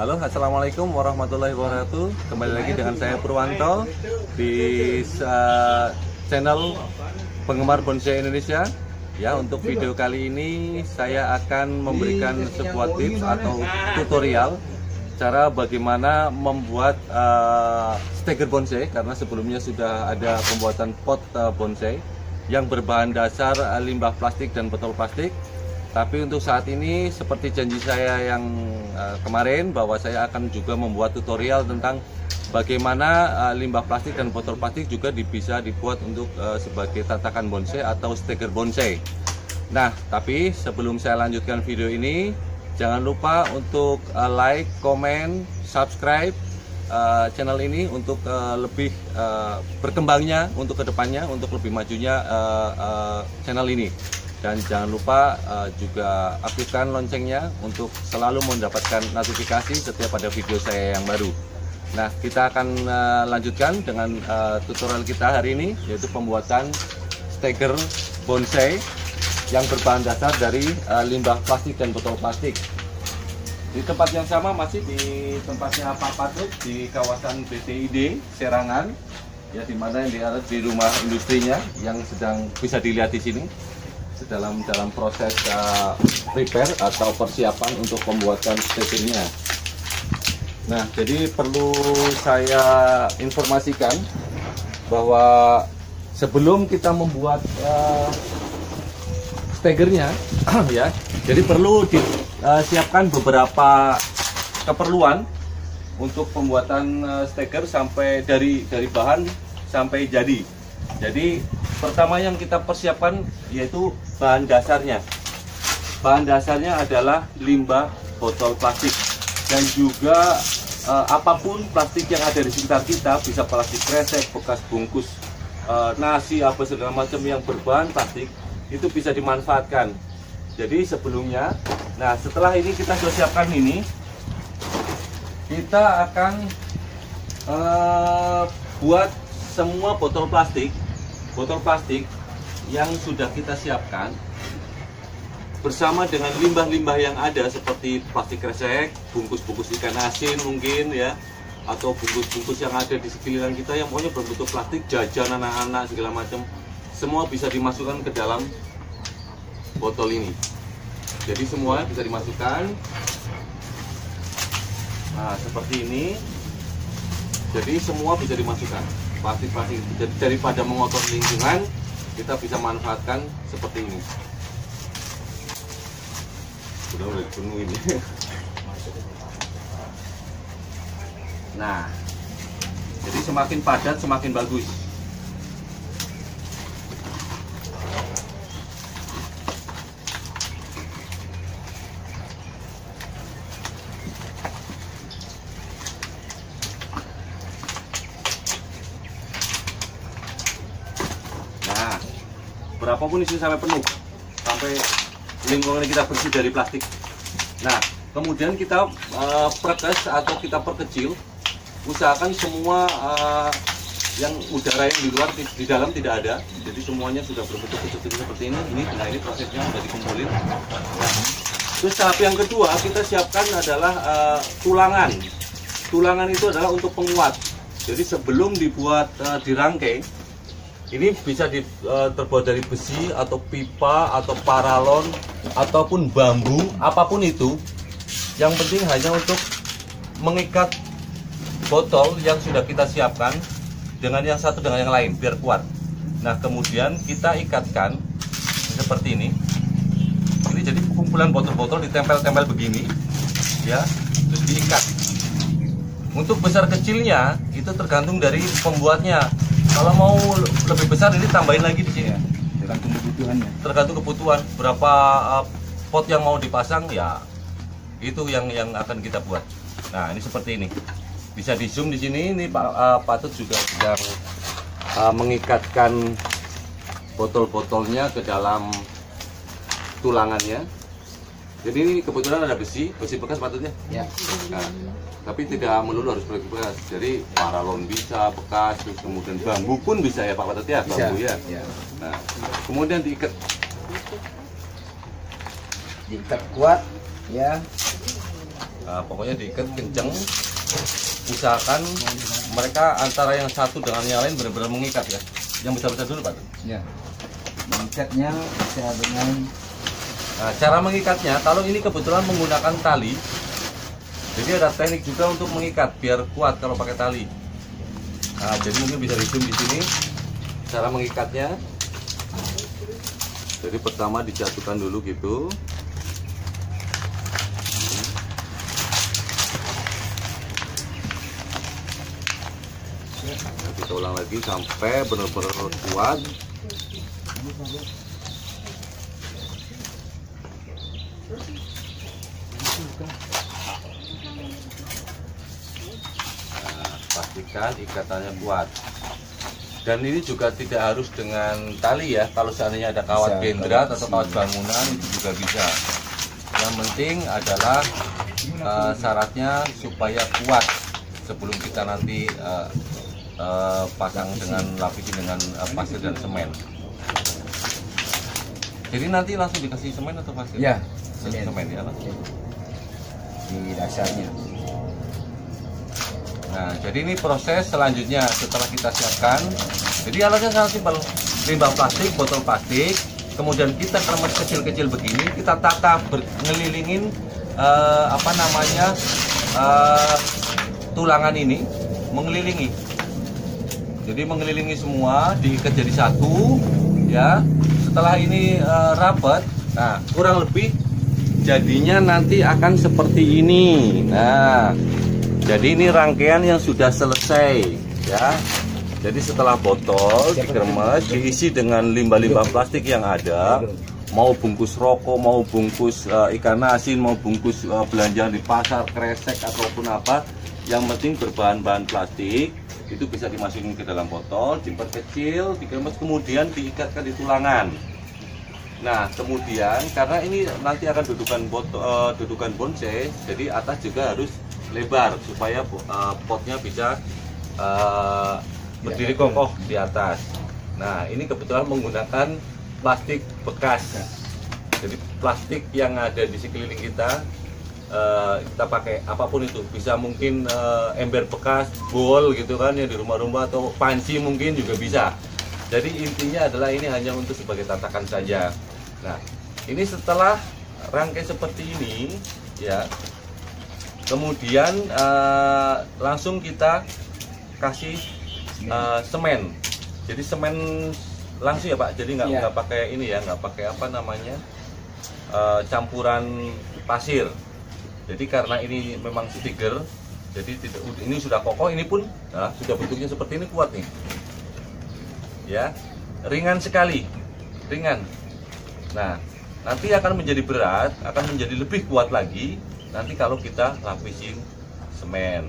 Halo, assalamualaikum warahmatullahi wabarakatuh. Kembali lagi dengan saya Purwanto di channel Penggemar Bonsai Indonesia. Ya, untuk video kali ini saya akan memberikan sebuah tips atau tutorial cara bagaimana membuat steger bonsai, karena sebelumnya sudah ada pembuatan pot bonsai yang berbahan dasar limbah plastik dan botol plastik. Tapi untuk saat ini seperti janji saya yang kemarin, bahwa saya akan juga membuat tutorial tentang bagaimana limbah plastik dan botol plastik juga bisa dibuat untuk sebagai tatakan bonsai atau steger bonsai. Nah, tapi sebelum saya lanjutkan video ini, jangan lupa untuk like, comment, subscribe channel ini untuk lebih berkembangnya untuk kedepannya, untuk lebih majunya channel ini. Dan jangan lupa juga aktifkan loncengnya untuk selalu mendapatkan notifikasi setiap ada video saya yang baru. Nah, kita akan lanjutkan dengan tutorial kita hari ini, yaitu pembuatan steger bonsai yang berbahan dasar dari limbah plastik dan botol plastik. Di tempat yang sama, masih di tempatnya Pak Patut di kawasan BTID Serangan, ya, dimana yang ada di rumah industrinya yang sedang bisa dilihat di sini. Dalam proses prepare atau persiapan untuk pembuatan stegernya. Nah, jadi perlu saya informasikan bahwa sebelum kita membuat stegernya, ya, jadi perlu disiapkan beberapa keperluan untuk pembuatan steger sampai dari bahan sampai jadi. Jadi pertama yang kita persiapkan yaitu bahan dasarnya. Bahan dasarnya adalah limbah botol plastik, dan juga apapun plastik yang ada di sekitar kita, bisa plastik kresek, bekas bungkus nasi, apa segala macam yang berbahan plastik, itu bisa dimanfaatkan. Jadi sebelumnya, nah setelah ini kita sudah siapkan ini, kita akan buat semua botol plastik yang sudah kita siapkan bersama dengan limbah-limbah yang ada seperti plastik kresek, bungkus-bungkus ikan asin mungkin, ya, atau bungkus-bungkus yang ada di sekeliling kita yang pokoknya berbentuk plastik, jajan anak-anak segala macam, semua bisa dimasukkan ke dalam botol ini. Jadi semua bisa dimasukkan. Nah, seperti ini. Jadi semua bisa dimasukkan. Plastik-plastik, daripada mengotori lingkungan, kita bisa manfaatkan seperti ini. Udah penuh ini. Nah, jadi semakin padat semakin bagus. Berapapun isi sampai penuh, sampai lingkungan kita bersih dari plastik. Nah, kemudian kita perkes atau kita perkecil, usahakan semua yang udara yang di luar, di dalam tidak ada. Jadi semuanya sudah berbentuk kecil seperti ini. Nah, ini prosesnya sudah dikumpulin. Nah, terus tahap yang kedua kita siapkan adalah tulangan. Tulangan itu adalah untuk penguat. Jadi sebelum dibuat dirangkai, ini bisa terbuat dari besi atau pipa atau paralon ataupun bambu, apapun itu. Yang penting hanya untuk mengikat botol yang sudah kita siapkan dengan yang satu dengan yang lain biar kuat. Nah, kemudian kita ikatkan seperti ini. Ini jadi kumpulan botol-botol ditempel-tempel begini, ya, terus diikat. Untuk besar kecilnya itu tergantung dari pembuatnya. Kalau mau lebih besar, ini tambahin lagi di sini. Tergantung kebutuhannya. Tergantung kebutuhan. Berapa pot yang mau dipasang, ya itu yang akan kita buat. Nah, ini seperti ini. Bisa di zoom di sini. Ini Pak Patut juga sedang mengikatkan botol-botolnya ke dalam tulangannya. Jadi ini kebetulan ada besi bekas Patutnya. Ya. Nah, tapi tidak melulu harus bekas. Jadi paralon bisa bekas, kemudian bambu pun bisa ya Pak Patut ya, bambu ya. Nah, kemudian diikat kuat, ya. Pokoknya diikat kenceng, usahakan mereka antara yang satu dengan yang lain benar-benar mengikat ya. Yang besar-besar dulu Pak. Ya, mengikatnya bisa dengan cara mengikatnya, kalau ini kebetulan menggunakan tali, jadi ada teknik juga untuk mengikat biar kuat kalau pakai tali. Jadi mungkin bisa di zoom di sini cara mengikatnya. Jadi pertama dijatuhkan dulu gitu. Nah, kita ulang lagi sampai benar-benar kuat. Nah, pastikan ikatannya kuat. Dan ini juga tidak harus dengan tali ya. Kalau seandainya ada kawat gendrat atau kawat bangunan itu juga bisa. Yang penting adalah syaratnya supaya kuat sebelum kita nanti pasang dengan lapisin dengan pasir dan semen. Jadi nanti langsung dikasih semen atau pasir? ya Semen ya langsung di dasarnya. Nah, jadi ini proses selanjutnya setelah kita siapkan. Jadi alatnya sangat simpel, limbah plastik, botol plastik, kemudian kita kemas kecil-kecil begini, kita tata ngelilingin tulangan ini, mengelilingi. Jadi mengelilingi semua, diikat jadi satu, ya. Setelah ini rapat, nah kurang lebih jadinya nanti akan seperti ini. Nah. Jadi ini rangkaian yang sudah selesai ya. Jadi setelah botol dikeremes, diisi dengan limbah-limbah plastik yang ada, mau bungkus rokok, mau bungkus ikan asin, mau bungkus belanjaan di pasar, kresek ataupun apa, yang penting berbahan-bahan plastik, itu bisa dimasukin ke dalam botol, diperkecil, dikeremes, kemudian diikatkan di tulangan. Nah, kemudian karena ini nanti akan dudukan bonsai, jadi atas juga harus lebar supaya potnya bisa berdiri kokoh di atas. Nah, ini kebetulan menggunakan plastik bekas. Jadi plastik yang ada di sekeliling kita pakai apapun itu, bisa mungkin ember bekas, bol gitu kan ya di rumah-rumah, atau panci mungkin juga bisa. Jadi intinya adalah ini hanya untuk sebagai tatakan saja. Nah, ini setelah rangkai seperti ini ya. Kemudian langsung kita kasih semen. Jadi semen langsung ya Pak. Jadi nggak pakai ini ya, nggak pakai apa namanya campuran pasir. Jadi karena ini memang stiker, jadi ini sudah kokoh. Ini pun sudah bentuknya seperti ini, kuat nih. Ya, ringan sekali, ringan. Nah, nanti akan menjadi berat, akan menjadi lebih kuat lagi. Nanti kalau kita lapisin semen.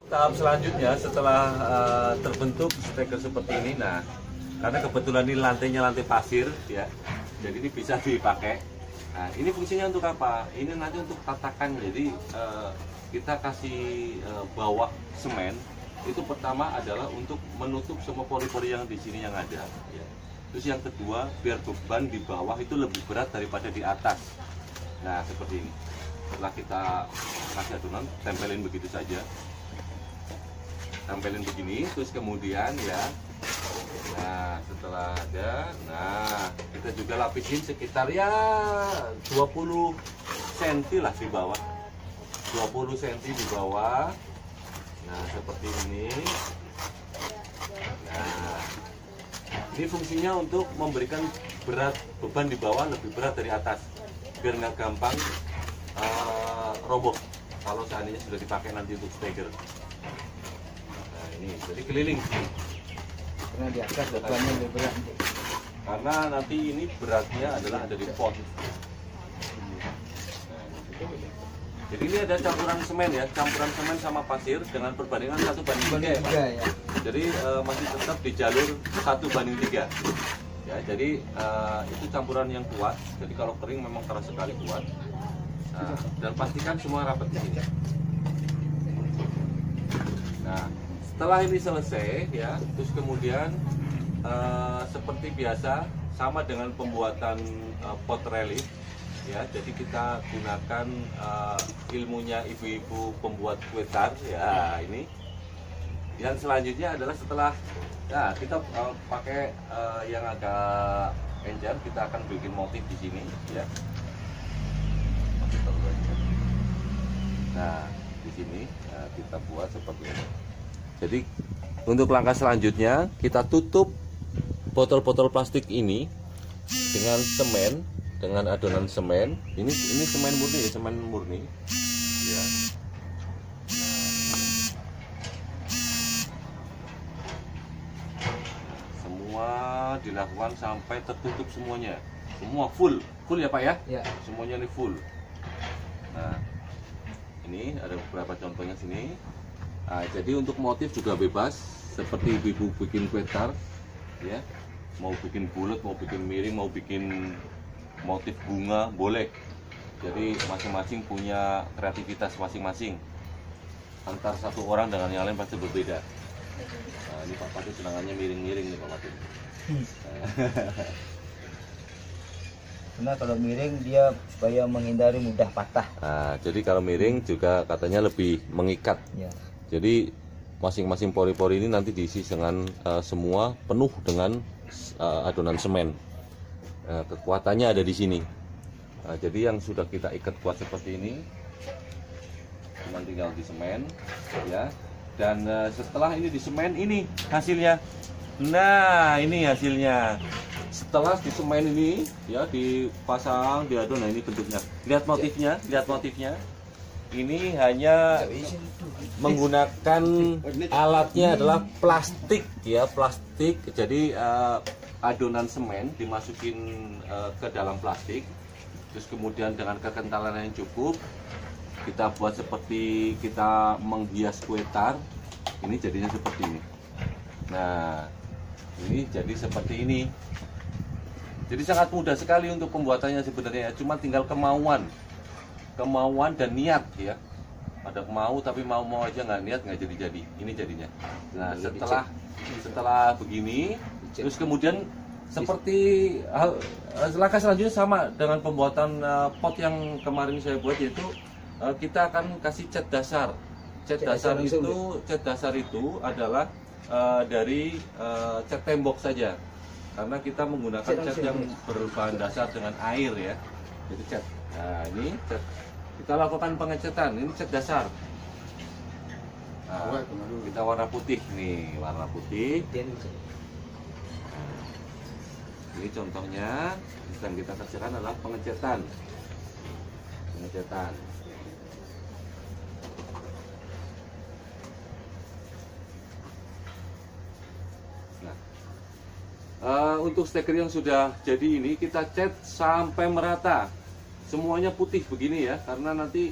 Tahap selanjutnya setelah terbentuk steker seperti ini, nah karena kebetulan ini lantainya lantai pasir ya, jadi ini bisa dipakai. Nah, ini fungsinya untuk apa? Ini nanti untuk tatakan. Jadi kita kasih bawah semen itu pertama adalah untuk menutup semua pori-pori yang di sini yang ada. Ya. Terus yang kedua, biar beban di bawah itu lebih berat daripada di atas. Nah, seperti ini. Setelah kita kasih adonan, tempelin begitu saja, tempelin begini, terus kemudian ya, nah setelah ada, nah kita juga lapisin sekitar ya 20 cm lah di bawah, 20 cm di bawah. Nah seperti ini. Nah ini fungsinya untuk memberikan beban di bawah lebih berat dari atas, biar nggak gampang roboh kalau seandainya sudah dipakai nanti untuk steker. Nah ini jadi keliling Karena di atas bebannya lebih berat. karena nanti ini beratnya adalah ada di pot. Jadi ini ada campuran semen ya, campuran semen sama pasir dengan perbandingan 1:3 ya. Jadi masih tetap di jalur 1:3 ya. Jadi itu campuran yang kuat. Jadi kalau kering memang keras sekali, kuat. Nah, dan pastikan semua rapat di sini. Nah, setelah ini selesai ya, terus kemudian seperti biasa sama dengan pembuatan pot relief. ya. Jadi kita gunakan ilmunya ibu-ibu pembuat kue tar ya. Ini yang selanjutnya adalah setelah kita pakai yang agak encer, kita akan bikin motif di sini ya. Nah, di sini kita buat seperti ini. Jadi untuk langkah selanjutnya kita tutup botol-botol plastik ini dengan semen, dengan adonan semen. Ini semen murni ya, semen murni ya. Semua dilakukan sampai tertutup semuanya, semua full ya Pak ya? Ya. Semuanya ini full. Nah, ini ada beberapa contohnya sini. Nah, jadi untuk motif juga bebas, seperti ibu bikin kue tar ya. Mau bikin bulat, mau bikin miring, mau bikin motif bunga boleh. Jadi masing-masing punya kreativitas masing-masing. Antar satu orang dengan yang lain pasti berbeda. Nah, ini Pak Patut senangannya miring-miring nih Pak Patut. Karena kalau miring dia supaya menghindari mudah patah. Nah, jadi kalau miring juga katanya lebih mengikat. Ya. Jadi masing-masing pori-pori ini nanti diisi dengan semua penuh dengan adonan semen. Kekuatannya ada di sini. Jadi yang sudah kita ikat kuat seperti ini, cuma tinggal di semen, ya. Dan setelah ini di semen, ini hasilnya. Nah, ini hasilnya. Setelah di semen ini, ya dipasang, diadon. Nah, ini bentuknya. Lihat motifnya, lihat motifnya. Ini hanya menggunakan alatnya adalah plastik ya, plastik. Jadi adonan semen dimasukin ke dalam plastik, terus kemudian dengan kekentalan yang cukup kita buat seperti kita menghias kue tar. Ini jadinya seperti ini. Nah, ini jadi seperti ini. Jadi sangat mudah sekali untuk pembuatannya sebenarnya, cuma tinggal kemauan dan niat ya. Ada mau tapi mau aja nggak niat nggak jadi. Ini jadinya. Nah, setelah begini, terus kemudian seperti langkah selanjutnya sama dengan pembuatan pot yang kemarin saya buat, yaitu kita akan kasih cat dasar. Cat dasar itu adalah dari cat tembok saja. Karena kita menggunakan cat yang berbahan dasar dengan air ya. Jadi cat. Nah, ini cat. Kita lakukan pengecatan. Ini cat dasar. Nah, kita warna putih nih, warna putih. Ini contohnya yang kita kerjakan adalah pengecatan. Untuk stiker yang sudah jadi ini kita cat sampai merata, semuanya putih begini ya, karena nanti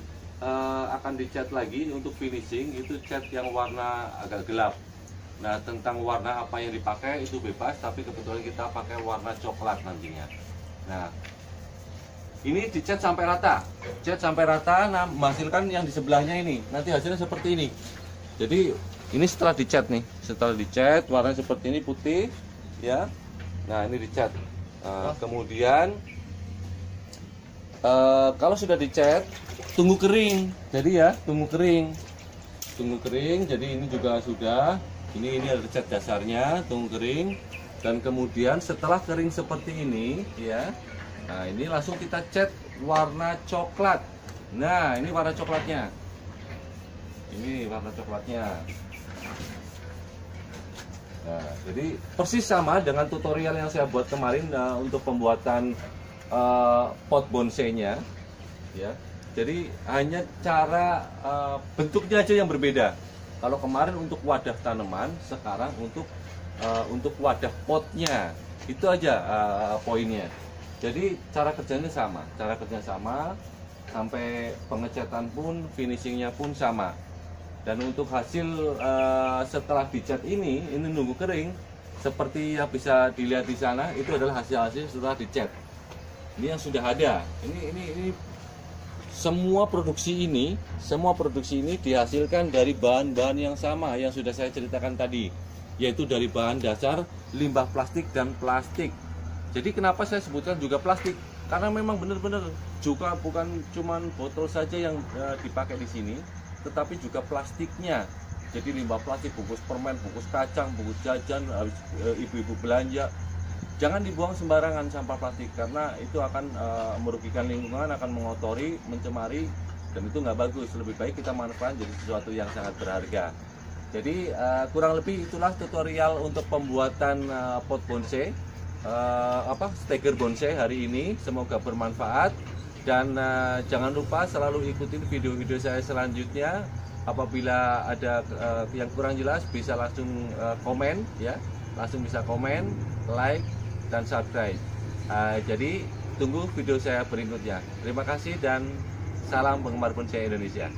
akan dicat lagi untuk finishing, itu cat yang warna agak gelap. Nah, tentang warna apa yang dipakai itu bebas, tapi kebetulan kita pakai warna coklat nantinya. Nah, ini dicat sampai rata, nah menghasilkan yang di sebelahnya ini, nanti hasilnya seperti ini. Jadi ini setelah dicat nih, warnanya seperti ini putih ya. Nah, ini dicat. Kemudian kalau sudah dicat, tunggu kering. Jadi ya, tunggu kering. Jadi ini juga sudah. Ini ada cat dasarnya, tunggu kering. Dan kemudian setelah kering seperti ini, ya. Nah, ini langsung kita cat warna coklat. Nah, ini warna coklatnya. Nah, jadi persis sama dengan tutorial yang saya buat kemarin untuk pembuatan pot bonsainya, ya. Jadi hanya cara bentuknya aja yang berbeda. Kalau kemarin untuk wadah tanaman, sekarang untuk wadah potnya, itu aja poinnya. Jadi cara kerjanya sama, sampai pengecatan pun, finishingnya pun sama. Dan untuk hasil setelah dicat ini nunggu kering, seperti yang bisa dilihat di sana, itu adalah hasil setelah dicat. Ini yang sudah ada. Ini semua produksi ini dihasilkan dari bahan-bahan yang sama yang sudah saya ceritakan tadi, yaitu dari bahan dasar limbah plastik dan plastik. Jadi kenapa saya sebutkan juga plastik? Karena memang benar-benar juga bukan cuman botol saja yang dipakai di sini, tetapi juga plastiknya. Jadi limbah plastik, bungkus permen, bungkus kacang, bungkus jajan, ibu-ibu belanja. Jangan dibuang sembarangan sampah plastik, karena itu akan merugikan lingkungan, akan mengotori, mencemari, dan itu nggak bagus. Lebih baik kita manfaatkan jadi sesuatu yang sangat berharga. Jadi kurang lebih itulah tutorial untuk pembuatan pot bonsai, steger bonsai hari ini. Semoga bermanfaat, dan jangan lupa selalu ikutin video-video saya selanjutnya. Apabila ada yang kurang jelas bisa langsung komen ya, langsung bisa komen, like, dan subscribe. Jadi tunggu video saya berikutnya. Terima kasih dan salam penggemar bonsai Indonesia.